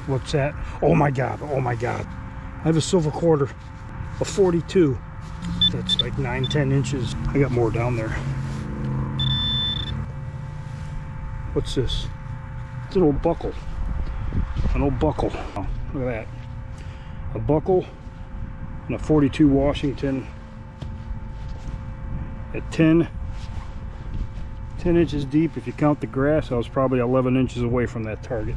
What's that? Oh my god, oh my god. I have a silver quarter, a 42. That's like 9-10 inches. I got more down there. What's this? It's an old buckle. An old buckle. Oh, look at that. A buckle and a 42 Washington at 10 inches deep. If you count the grass, I was probably 11 inches away from that target.